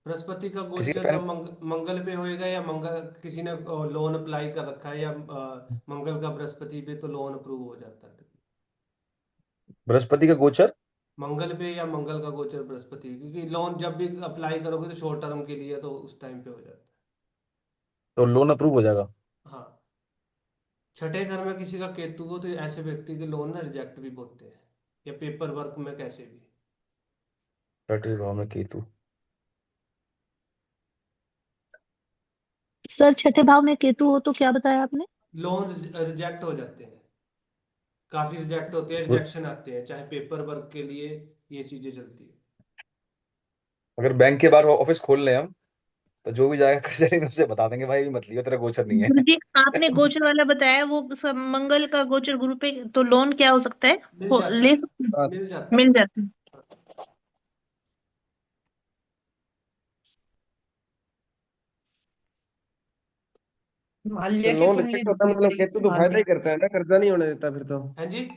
बृहस्पति का किसी का गोचर पैन। जब मंगल पे होएगा, या मंगल किसी ने लोन अप्लाई कर रखा है, या मंगल का बृहस्पति पे, तो लोन अप्रूव हो जाता है। बृहस्पति का गोचर। मंगल पे या मंगल का गोचर बृहस्पति, क्योंकि लोन जब भी अप्लाई करोगे तो शॉर्ट टर्म के लिए, तो उस टाइम पे हो जाता तो लोन अप्रूव हो जाएगा। है। हाँ, छठे घर में किसी का केतु हो तो ऐसे व्यक्ति के लोन ना रिजेक्ट भी होते हैं, या पेपर वर्क में कैसे भी। छठे भाव में केतु। सर, छठे भाव में केतु हो तो क्या बताया आपने? लोन रिजेक्ट हो जाते हैं, काफी रिजेक्ट होते हैं, गुड। रिजेक्शन आते हैं, चाहे पेपर वर्क के लिए ये चीजें चलती है। अगर बैंक के बाहर ऑफिस खोल लें हम, तो जो भी जाएगा कर्जा लेने उससे बता देंगे भाई मत लियो, तेरा गोचर नहीं गुरु है। जी, आपने गोचर वाला बताया, वो सब मंगल का गोचर गुरु पे, तो लोन क्या हो सकता है? मिल जाता ले है, सकते हैं? हाँ, मिल जाता मिल जाते हैं। तो माल्य की लोन कुंडली रिजेक्ट होता है, दिखाई मतलब थी, केतु तो फायदा माल्य। ही करता है ना, कर्जा नहीं होने देता फिर तो। है जी।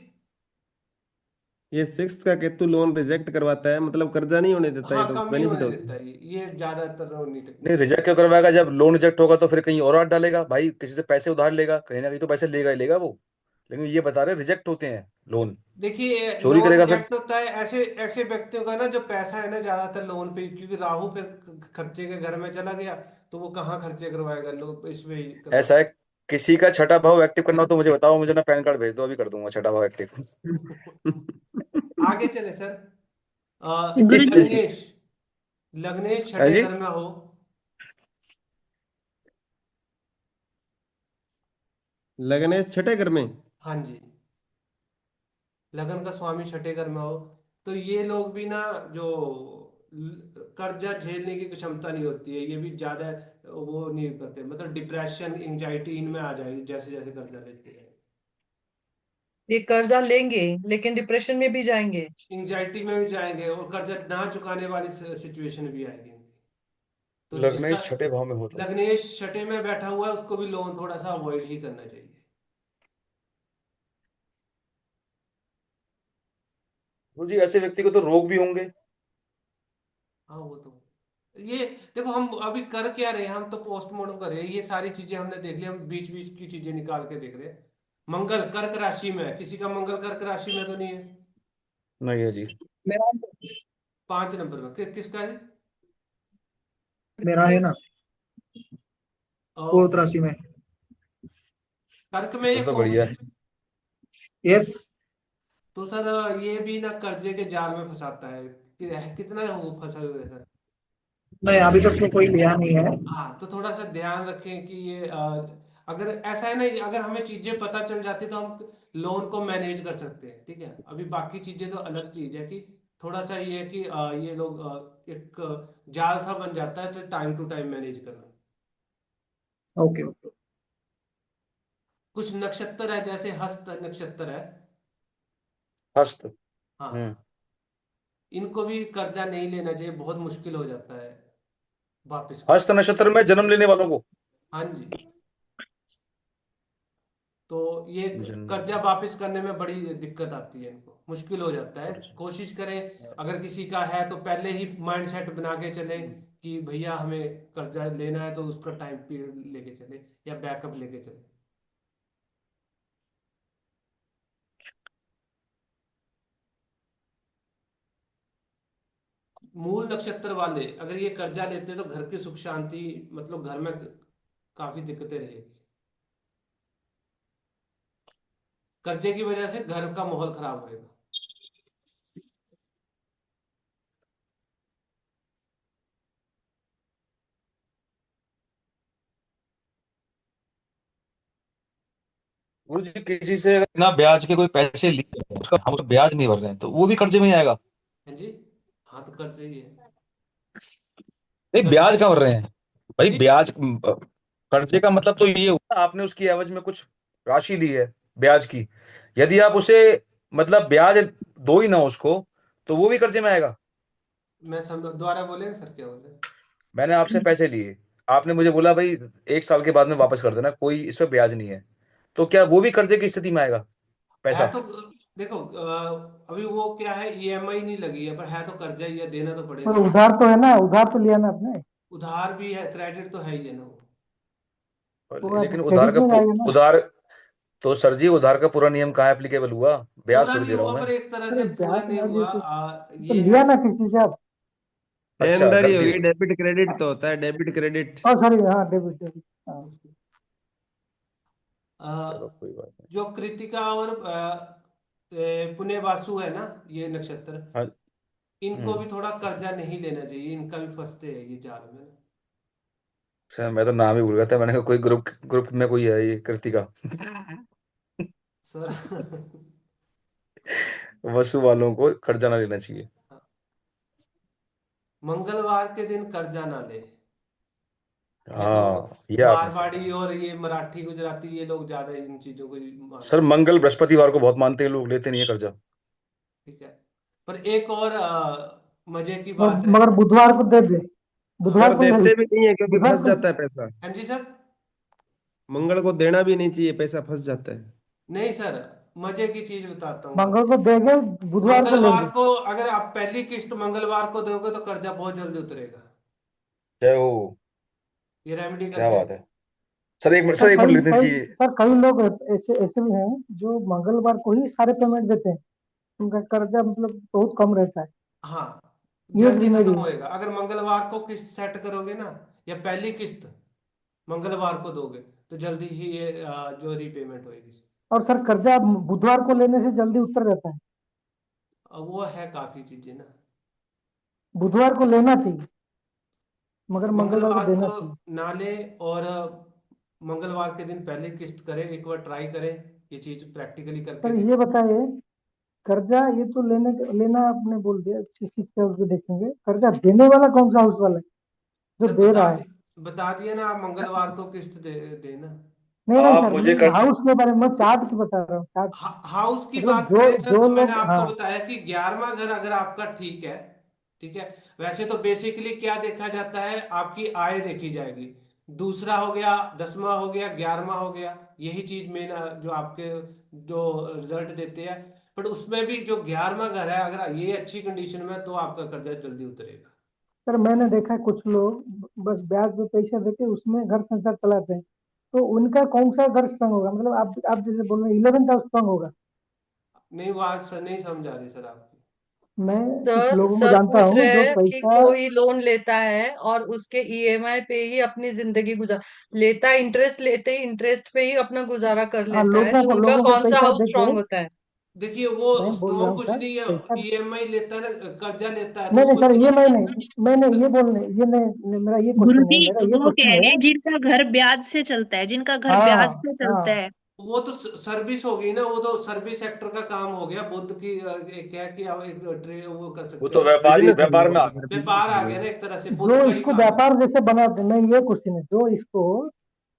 ये सिक्स्थ का केतु लोन रिजेक्ट करवाता है, मतलब कर्जा नहीं होने देता, ये हाँ तो कम ही बेनिफिट होने होता देता है। है ये ज्यादातर नहीं नहीं, टेक्निक। रिजेक्ट क्यों करवाएगा? जब लोन रिजेक्ट होगा तो फिर कहीं और हाथ डालेगा भाई, किसी से पैसे उधार लेगा, कहीं ना कहीं तो पैसे लेगा ही लेगा वो। लेकिन ये बता रहे रिजेक्ट होते हैं, लोन। देखिए चोरी लोन करेगा फिर। रिजेक्ट होता है ऐसे ऐसे व्यक्तियों का ना, जो पैसा है ना ज्यादातर लोन पे, क्योंकि राहु फिर खर्चे के घर में चला गया, तो वो कहाँ खर्चे करवाएगा, लोग इसमें ही ऐसा है, करवाएगा। किसी का छठा भाव एक्टिव करना हो तो मुझे बताओ, मुझे ना पैन कार्ड भेज दो, अभी कर दूंगा छठा भाव एक्टिव। आगे चले सर। गुरुजी। लग्नेश, लग्नेश हाँ छठे जी। घर में हो। लग्नेश छठे घर में। हाँ जी, लगन का स्वामी छठे घर में हो, तो ये लोग भी ना, जो कर्जा झेलने की क्षमता नहीं होती है, ये भी ज्यादा वो नहीं करते, मतलब डिप्रेशन एंजाइटी इनमें आ जाएगी जैसे जैसे कर्जा लेते हैं। ये कर्जा लेंगे लेकिन डिप्रेशन में भी जाएंगे। एंजाइटी में भी जाएंगे और कर्जा ना चुकाने वाली सिचुएशन भी आएगी। तो जिसका लग्नेश छठे भाव में हो तो लग्नेश छठे में बैठा हुआ है, उसको भी लोन थोड़ा सा अवॉइड ही करना चाहिए। गुरुजी, ऐसे व्यक्ति को तो रोग भी होंगे। हाँ वो तो, ये देखो हम अभी कर क्या रहे हैं, हम तो पोस्टमार्टम कर रहे हैं, ये सारी चीजें हमने देख ली, हम बीच बीच की चीजें निकाल के देख रहे हैं। मंगल कर्क राशि में है, किसी का मंगल कर्क राशि में तो नहीं है। नहीं है जी। मेरा 5 नंबर में किसका है? मेरा है ना और 4th राशि में। कर्क में ये फिर तो कौन बढ़िया है? है। यस। तो सर ये भी ना कर्जे के जाल में फंसाता है, कितना है वो फंसा हुआ है सर। नहीं, अभी तक तो कोई लिया नहीं है। हाँ तो थोड़ा सा ध्यान रखें कि ये अगर ऐसा है ना, अगर हमें चीजें पता चल जाती तो हम लोन को मैनेज कर सकते हैं, ठीक है। अभी बाकी चीजें तो अलग चीज है, कि थोड़ा सा ये है कि ये लोग एक जाल सा बन जाता है, तो टाइम टू टाइम मैनेज करना। Okay okay. कुछ नक्षत्र है, जैसे हस्त नक्षत्र है, हस्त। हाँ, इनको भी कर्जा नहीं लेना चाहिए, बहुत मुश्किल हो जाता है वापस करना। हस्त नक्षत्र में जन्म लेने वालों को। हाँ जी, तो ये जन्म। कर्जा वापस करने में बड़ी दिक्कत आती है, इनको मुश्किल हो जाता है। कोशिश करें, अगर किसी का है तो पहले ही माइंड सेट बना के चले कि भैया हमें कर्जा लेना है, तो उसका टाइम पीरियड लेके चले या बैकअप लेके चले। मूल नक्षत्र वाले अगर ये कर्जा लेते तो घर की सुख शांति, मतलब घर में काफी दिक्कतें रहेगी, कर्जे की वजह से घर का माहौल खराब होएगा। गुरु जी, किसी से अगर ना ब्याज के कोई पैसे लिए, उसका हम उसका ब्याज नहीं भर रहे हैं, तो वो भी कर्जे में ही आएगा। है जी, हाँ तो कर्जा ही है। नहीं, कर्जा ब्याज का भर रहे हैं भाई, जी, ब्याज। कर्जे का मतलब तो ये हुआ, आपने उसकी एवज में कुछ राशि ली है ब्याज की, यदि आप उसे मतलब ब्याज दो ही ना उसको, तो वो भी कर्जे में आएगा। मैं समझ, दोबारा बोलेंगे सर, क्या बोले? मैंने आपसे पैसे लिए, आपने मुझे बोला भाई 1 साल के बाद में वापस कर देना, कोई इस पे ब्याज नहीं है, तो क्या वो भी कर्जे की स्थिति में आएगा है पैसा? तो, देखो अभी वो क्या है, ईएमआई नहीं लगी है, पर है तो कर्जा ही है, देना तो और पड़ेगा। उधार तो है ना, उधार तो लिया ना आपने। उधार भी है, क्रेडिट तो है ही है ना वो। वो लेकिन उधार क्रेडिट का में आएगा ना। उधार, तो सर जी उधार का पूरा नियम कहाँ एप्लीकेबल हुआ? ब्याज पूरा थोड़ी नहीं दे रहा हूं हुआ, मैं। पर एक तरह से अरे पूरा ब्याज नहीं ना दिए हुआ। तो ये है लिया कि ना किसी से आप। अच्छा, देनदारी गलती होगी, होगी। डेबिट क्रेडिट तो होता है, डेबिट क्रेडिट। और सॉरी, हाँ, डेबिट डेबिट, हाँ। चलो अ, कोई बात नहीं। जो कृतिका और पुण्य वासु है ना, ये नक्षत्र, हाँ। इनको भी थोड़ा कर्जा नहीं लेना चाहिए, इनका भी फंसते हैं ये जाल में। सर मैं तो नाम ही भूल गया था, मैंने कहा कोई ग्रुप ग्रुप में कोई है ये कृतिका। सर वसु वालों को कर्जा ना लेना चाहिए। मंगलवार के दिन कर्जा ना ले। ये तो हाँ, ये आपने सही मारवाड़ी कहा। और ये मराठी गुजराती, ये लोग ज्यादा इन चीजों को ही सर मानते हैं। मंगल बृहस्पतिवार को बहुत मानते हैं लोग, लेते नहीं है कर्जा। ठीक है, पर एक और मजे की मगर बात है। मगर बुधवार को दे दे, बुधवार पर को ले ले, देते भी नहीं है क्योंकि बुधवार फंस को। जाता है पैसा। हाँ जी सर। मंगल को देना भी नहीं चाहिए, पैसा फंस जाता है। नहीं सर, मजे की चीज बताता हूँ मंगल आपको। को देंगे, बुधवार को मंगलवार लेंगे। को अगर आप पहली किस्त मंगलवार को दोगे तो कर्जा बहुत जल्दी उतरेगा। जय हो। ये रेमेडी क्या करके, बात है। सर एक मिनट लिख कई दीजिए। सर कई लोग ऐसे ऐसे भी हैं जो मंगलवार को ही सारे पेमेंट देते हैं, उनका कर्जा मतलब बहुत कम रहता है। हाँ, ये जल्दी भी खत्म मेरी है। होएगा अगर मंगलवार को किस्त सेट करोगे ना, या पहली किस्त मंगलवार को दोगे तो जल्दी ही ये जो रीपेमेंट होएगी। और सर कर्जा बुधवार को लेने से जल्दी उतर जाता है। वो है काफी चीजें ना। बुधवार को लेना चाहिए मगर मंगलवार को मंगलवार देना को चाहिए। ना ले, और मंगलवार के दिन पहले किस्त करें, एक बार ट्राई करें, ये चीज प्रैक्टिकली करके सर ये देखो। बताइए, कर्जा ये तो लेना आपने बोल दिया, 6 उसको देखेंगे, कर्जा देने वाला कौन सा हाउस वाला है जो सर दे रहा है? बता दिया ना, आप मंगलवार को किस्त देना। नहीं आप सर, मुझे मैं हाउस के बारे में चार्ट की बता रहा हूँ, चार्ट। हाउस की मतलब बात करें सर, जो तो मैंने लोग, आपको हाँ बताया कि 11वां घर अगर आपका ठीक है, ठीक है, वैसे तो बेसिकली क्या देखा जाता है, आपकी आय देखी जाएगी। दूसरा हो गया, 10वां हो गया, 11वां हो गया, यही चीज मेन जो आपके जो रिजल्ट देते हैं। बट उसमें भी जो 11वां घर है, अगर ये अच्छी कंडीशन में है, तो आपका कर्जा जल्दी उतरेगा। सर मैंने देखा है कुछ लोग बस ब्याज पे पैसा देके उसमें घर संसार चलाते हैं, तो उनका कौन सा घर स्ट्रांग होगा? मतलब आप जैसे बोल रहे हैं 11th हाउस स्ट्रांग होगा। नहीं, वो आज सर नहीं समझा रही सर आपकी। मैं कुछ सर लोगों को सर जानता पूछ हूँ रहे जो हैं कि पैसा, कोई लोन लेता है और उसके ईएमआई पे ही अपनी जिंदगी गुजार लेता है, इंटरेस्ट लेते ही इंटरेस्ट पे ही अपना गुजारा कर हाँ लेता है, तो उनका लोगों को कौन सा पैसा हाउस देके, स्ट्रांग होता है? देखिए, वो मैं बोल रहा स्ट्रॉन्ग हूँ कुछ सर नहीं पैसा, है, ईएमआई लेता है ना, कर्जा लेता है, तो नहीं नहीं उसको सर, ये मैंने तो ये बोलने ये नहीं, मेरा ये क्वेश्चन गुरुजी है, मेरा ये वो कह क्वेश्चन रहे है। हैं जिनका घर ब्याज से चलता है, जिनका घर ब्याज हाँ से चलता हाँ है। वो तो सर्विस हो गई ना, वो तो सर्विस सेक्टर का काम हो गया, बुद्ध की क्या कि आप एक वो कर वो सकते तो हैं। व्यापारी बिजनेस हो व्यापार गया में आ वो, गया। फिर बिजनेस व्यापार हो आ गया गया। ना, एक तरह से जो बुद्ध का ही इसको काम है। व्यापार जैसे बनाते हैं, मैं ये क्वेश्चन है, जो इसको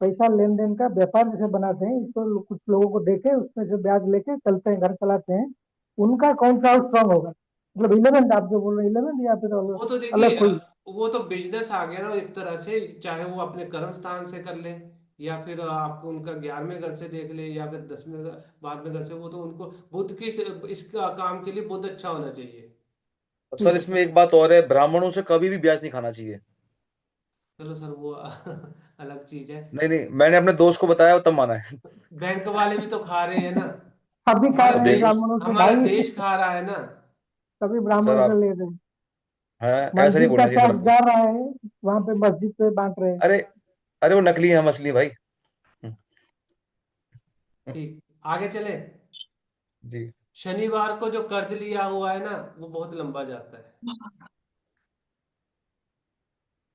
पैसा लेन देन का व्यापार जैसे बनाते हैं, इसको कुछ लोगों को देके उसमें से ब्याज लेके चलते हैं, घर चलाते हैं, उनका कौन सा स्ट्रांग होगा? मतलब 11th आप जो बोल रहे हैं 11th, या फिर वो तो अलग देखिए, कोई? वो तो बिजनेस आ गया ना एक तरह से, चाहे वो अपने कर्म स्थान से कर ले, या फिर आपको उनका 11वें घर से देख ले, या फिर 10वें 12वें घर से, वो तो उनको बुद्ध की इसका काम के लिए बुद्ध अच्छा होना चाहिए। अब सर इसमें एक बात और है, ब्राह्मणों से कभी भी ब्याज नहीं खाना चाहिए। चलो सर, वो अलग चीज है। नहीं नहीं, मैंने अपने दोस्त को बताया, वो तब माना है। बैंक वाले भी तो खा रहे हैं ना, अभी खा हमारा रहे हैं देख देश ब्राह्मणों से हमारा भाई। देश खा रहा है ना। कभी सर ब्राह्मणों से आप, ले रहे हैं, हाँ ऐसा नहीं मस्जिद का बोलना चाहिए सर टैक्स आपको। जा रहा है, वहां पे मस्जिद पे बांट रहे हैं। अरे, अरे वो नकली है, हम असली भाई। ठीक, आगे चले। जी। शनिवार को जो कर्ज लिया हुआ है ना, वो बहुत लंबा जाता है।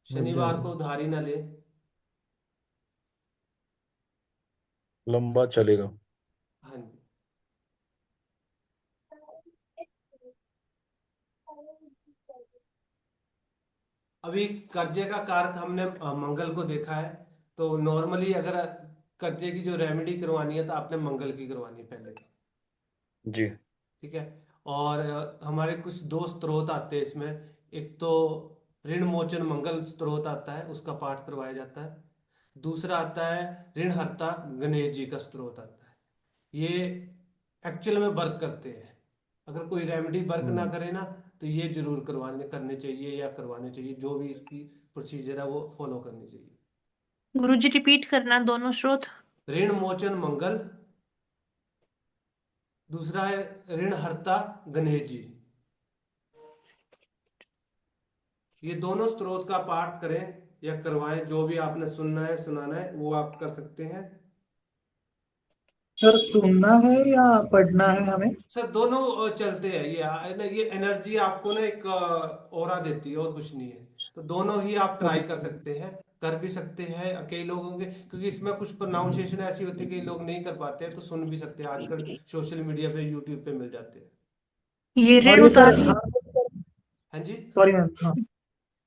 शनिवार को उधारी ना ले। लंबा चलेगा। हाँ जी। अभी कर्जे का कारक हमने मंगल को देखा है, तो नॉर्मली अगर कर्जे की जो रेमेडी करवानी है, तो आपने मंगल की करवानी है पहले तो। जी। ठीक है। और हमारे कुछ दो स्रोत आते हैं इसमें। एक तो ऋण मोचन मंगल स्रोत आता है, उसका पाठ करवाया जाता है। दूसरा आता है ऋण हर्ता गणेश जी का स्रोत आता है। ये एक्चुअल में वर्क करते हैं। अगर कोई रेमेडी वर्क ना करे ना, तो ये जरूर करने चाहिए, या करवाने चाहिए, जो भी इसकी प्रोसीजर है वो फॉलो करनी चाहिए। गुरुजी रिपीट करना दोनों स्रोत। ऋण मोचन मंगल, दूसरा है ऋण हर्ता गणेश जी। ये दोनों स्रोत का पाठ करें या करवाएं, जो भी आपने सुनना है सुनाना है वो आप कर सकते हैं। सर सुनना है या पढ़ना है हमें? सर दोनों चलते हैं, ये एनर्जी आपको ना एक ऑरा देती है, और कुछ नहीं है। तो दोनों ही आप ट्राई कर सकते हैं, कर भी सकते हैं कई लोगों के, क्योंकि इसमें कुछ प्रोनाउंसिएशन ऐसी होती है, कई लोग नहीं कर पाते हैं, तो सुन भी सकते हैं, आजकल सोशल मीडिया पे यूट्यूब पे मिल जाते हैं। ये और ऋण ये सर, उतारने हाँ जी। सॉरी मैम, हाँ।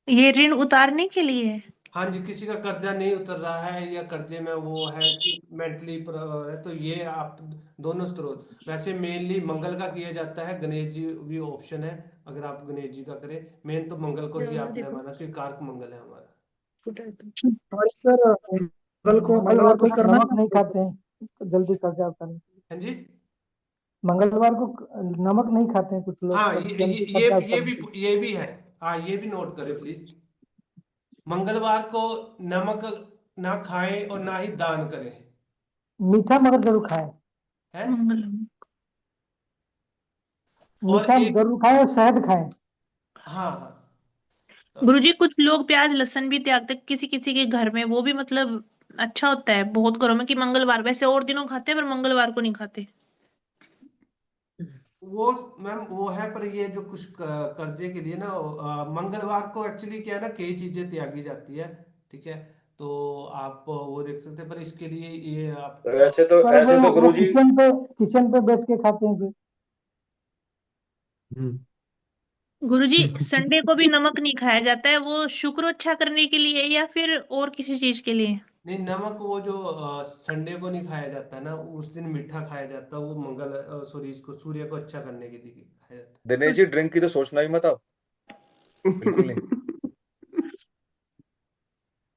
ये ऋण उतारने के लिए है। हाँ जी, किसी का कर्जा नहीं उतर रहा है, या कर्जे में वो है मेंटली है, तो ये आप दोनों स्रोत, वैसे मेनली मंगल का किया जाता है, गणेश जी भी ऑप्शन है, अगर आप गणेश जी का करें। मेन तो मंगल को ही जल्दी आपने देखो, माना, क्योंकि कारक मंगल है हमारा। और सर मंगलवार मंगलवार को को ही सर करना नमक है? नहीं खाते हैं, तो जल्दी कर्जा उतारने के लिए। हाँ जी। मंगलवार को नमक नहीं खाते हैं कुछ लोग, हाँ, तब जल्दी कर्जा उतारने के लिए। ये भी है। हाँ, ये भी नोट करें प्लीज। मंगलवार को नमक ना खाएं और ना ही दान करें। मीठा मगर जरूर खाएं, है। मंगल। और मीठा एक, जरूर खाएं और शहद खाएं। हाँ हाँ, गुरुजी कुछ लोग प्याज लहसुन भी त्यागते, किसी किसी के घर में वो भी मतलब अच्छा होता है बहुत घरों में कि मंगलवार, वैसे और दिनों खाते हैं पर मंगलवार को नहीं खाते। वो मैम वो है, पर ये जो कुछ कर्जे के लिए ना मंगलवार को एक्चुअली क्या है ना, कई चीजें त्यागी जाती है। ठीक है, तो आप वो देख सकते हैं, पर इसके लिए ये आप पर ऐसे तो वो गुरुजी, किचन पे बैठ के खाते हैं फिर। हम्म। गुरुजी संडे को भी नमक नहीं खाया जाता है, वो शुक्र अच्छा करने के लिए या फिर और किसी चीज के लिए? नहीं, नमक वो जो संडे को नहीं खाया जाता है ना, उस दिन मीठा खाया जाता है, वो सॉरी, इसको सूर्य को अच्छा करने के लिए खाया जाता दिनेश जी ड्रिंक की तो सोचना ही मत आप, बिल्कुल नहीं।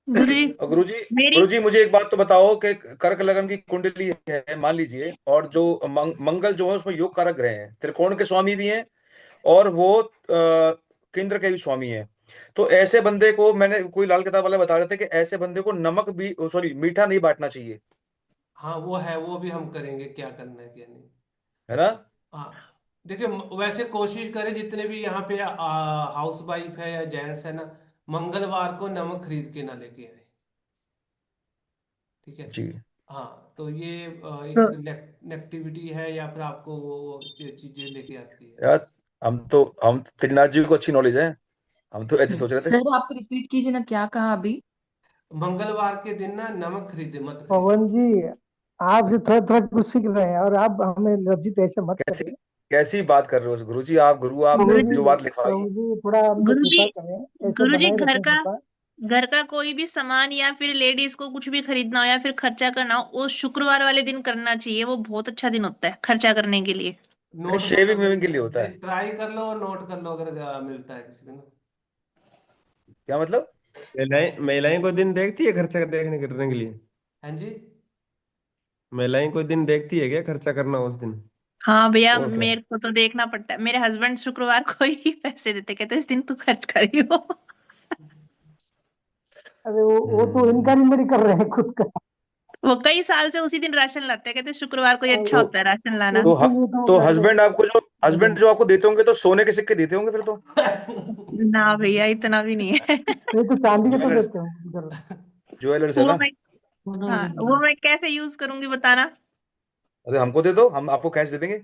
गुरुजी और गुरुजी, मेरी गुरुजी मुझे एक बात तो बताओ कि कर्क लगन की कुंडली है मान लीजिए, और जो मंगल जो है उसमें योग कारक ग्रह हैं, त्रिकोण के स्वामी भी हैं और वो केंद्र के भी स्वामी हैं। तो ऐसे बंदे को, मैंने कोई लाल किताब वाले बता रहे थे कि ऐसे बंदे को नमक भी, सॉरी मीठा नहीं बांटना चाहिए, हाँ वो है, वो भी हम करेंगे, क्या करना है क्या नहीं। है ना? हाँ, देखिए वैसे कोशिश करें, जितने भी यहाँ पे हाउस वाइफ है या जेंट्स है ना, मंगलवार को नमक खरीद के ना लेके आए। ठीक है। जी। हाँ, तो ये तो एक नेगेटिविटी है, या फिर आपको वो चीजें लेके आती है। यार हम त्रिनाथ जी को अच्छी नॉलेज है, हम तो ऐसे सोच रहे थे। सर आप रिपीट कीजिए ना, क्या कहा अभी? मंगलवार के दिन ना नमक खरीदे मत खरीदे। पवन जी, आपसे थोड़ा थोड़ा कुछ सीख रहे हैं और आप हमें लज्जित ऐसे मत कैसी करें। कैसी बात कर रहे हो गुरु जी, आप गुरु, आप प्रभु जी, जो बात लिखवाई। प्रभु जी थोड़ा हम पे गुरुजी कृपा करें, ऐसे गुरुजी बनाए रखें कृपा। घर का कोई भी सामान या फिर लेडीज को कुछ भी खरीदना हो या फिर खर्चा करना हो, वो शुक्रवार वाले दिन करना चाहिए, वो बहुत अच्छा दिन होता है खर्चा करने के लिए। अरे नोट कर लो शेविंग वेविंग के लिए होता भाई, है। ट्राई कर लो और नोट कर लो, अगर मिलता है किसी को ना। क्या मतलब? महिलाएं कोई दिन देखती है खर्चा देखने करने के लिए? हाँ जी। महिलाएं कोई दिन देखती है क्या खर्चा करना उस दिन? हाँ भैया, और क्या? मेरे को तो देखना पड़ता है, मेरे हस्बैंड शुक्रवार को ही पैसे देते, कहते इस दिन तू खर्च करियो। अरे वो तो हम्म। इनकारी मेरी कर रहे हैं खुद का। वो कई साल से उसी दिन राशन लाते हैं, कहते शुक्रवार को ही अच्छा और तो होता है राशन लाना। तो उनके लिए तो तो कहते हस्बैंड जो आपको देते होंगे तो सोने के सिक्के देते होंगे फिर तो, ना भैया इतना भी नहीं है। ये तो चांदी के तो ज्वेलर्स, देते हैं उधर। ज्वेलर्स है वो ना? मैं हाँ वो मैं कैसे यूज करूंगी बताना। अरे हमको दे दो, हम आपको कैश दे देंगे।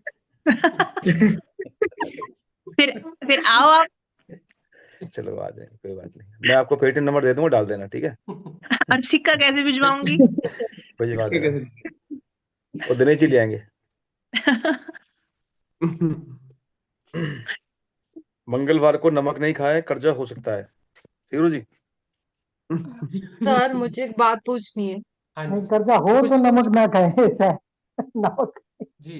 फिर फिर आओ आप चलो आ जाएंगे, कोई बात नहीं, मैं आपको पेटीएम नंबर दे दूंगा, डाल देना, ठीक है? और सिक्का कैसे भिजवाऊंगी? भिजवा इसके देना, कैसे? और दिनेश जी ले आएंगे। मंगलवार को नमक नहीं खाए, कर्जा हो सकता है, ठीक है जी? सर मुझे एक बात पूछनी है। हाँ नहीं, जी। कर्जा हो तो कुछ नमक ना खाए ऐसा है। नमक। जी।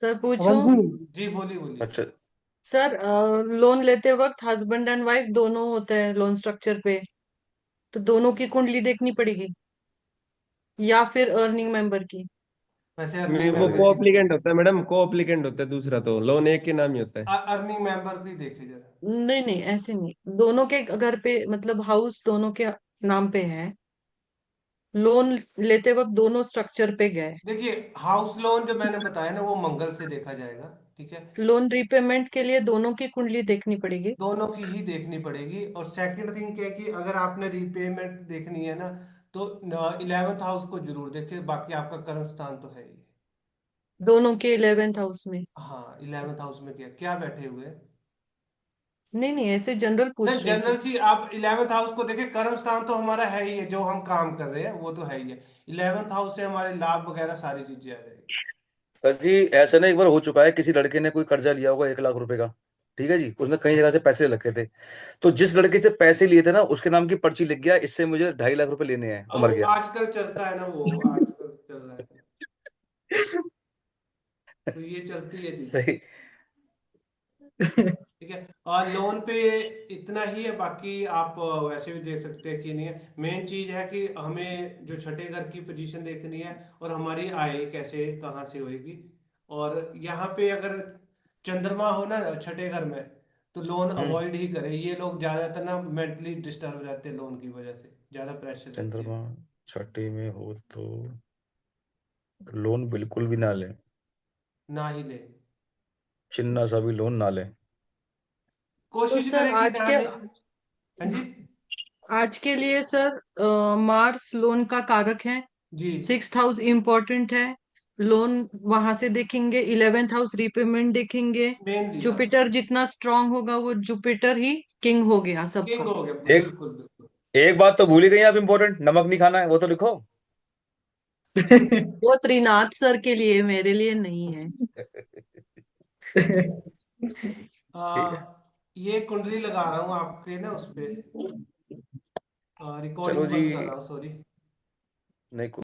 सर पूछूं? पवन जी, जी बोलिए बोलिए। अच्छा। सर लोन लेते वक्त हस्बैंड एंड वाइफ दोनों होते हैं लोन स्ट्रक्चर पे, तो दोनों की कुंडली देखनी पड़ेगी या फिर अर्निंग मेंबर की? वैसे नहीं, अर्निंग वो मेंबर को की देखिए। एप्लीकेंट होता है मैडम, को एप्लीकेंट होता है, दूसरा तो लोन एक के नाम ही होता है। अर्निंग मेंबर भी देखे जरा। नहीं नहीं, ऐसे नहीं, दोनों के घर पे मतलब हाउस दोनों के नाम पे है, लोन लेते वक्त दोनों स्ट्रक्चर पे गए। देखिए, हाउस लोन जो मैंने बताया ना, वो मंगल से देखा जाएगा। ठीक है। लोन रीपेमेंट के लिए दोनों की कुंडली देखनी पड़ेगी। दोनों की ही देखनी पड़ेगी। और सेकंड थिंग क्या है कि अगर आपने रीपेमेंट देखनी है ना, तो 11th हाउस को जरूर देखे, बाकी आपका कर्म स्थान तो है ही। दोनों के 11th हाउस में? हाँ, 11th हाउस में क्या क्या बैठे हुए हैं? नहीं नहीं, ऐसे जनरल नहीं, पूछ रही थी। जनरल सी आप 11th हाउस को देखें, कर्म स्थान तो हमारा है ही है, जो हम काम कर रहे हैं वो तो है ही है। 11th हाउस से हमारे लाभ वगैरह सारी चीजें आ जाएगी। सर जी ऐसा ना एक बार हो चुका है, किसी लड़के ने कोई कर्जा लिया होगा 1 लाख रुपए का, ठीक है जी, उसने कई जगह से पैसे ले रखे थे, तो जिस लड़के से पैसे लिए थे ना उसके नाम की पर्ची लिख गया, इससे मुझे 2.5 लाख रुपए लेने हैं, और अब मर वो गया। आजकल चलता है ना, वो आजकल चल रहा है, तो ये चलती है चीजें। सही। ठीक है। और लोन पे इतना ही है, बाकी आप वैसे भी देख सकते हैं कि नहीं है। मेन चीज है कि हमें जो छठे घर की पोजीशन देखनी है, और हमारी आय कैसे कहाँ से होएगी। और यहाँ पे अगर चंद्रमा हो ना छठे घर में, तो लोन हम्म। अवॉइड ही करें। ये लोग ज्यादातर ना मेंटली डिस्टर्ब रहते हैं, लोन की वजह से ज्यादा प्रेशर रहती चंद्रमा है। छठी में हो तो लोन बिल्कुल भी ना ले, ना ही ले। चिन्ना सा भी लोन ना ले। तो कोशिश सर करें कि ना ले। हाँ जी आज के लिए सर मार्स लोन का कारक है, जी 6th हाउस इम्पोर्टेंट है, लोन वहां से देखेंगे, 11th हाउस रीपेमेंट देखेंगे, मेन दिशा जुपिटर जितना स्ट्रांग होगा वो जुपिटर ही किंग हो गया किंग सबका। हो गया, एक बिल्कुल बिल्कुल। एक बात तो भूल ही गई आप, इंपॉर्टेंट, नमक नहीं खाना है, वो तो लिखो। वो त्रिनाथ सर के लिए, मेरे लिए नहीं है। ठीक है, ये कुंडली लगा रहा हूँ आपके ना उस पे, चलो रिकॉर्डिंग जी। बंद कर रहा हूँ, सॉरी। नहीं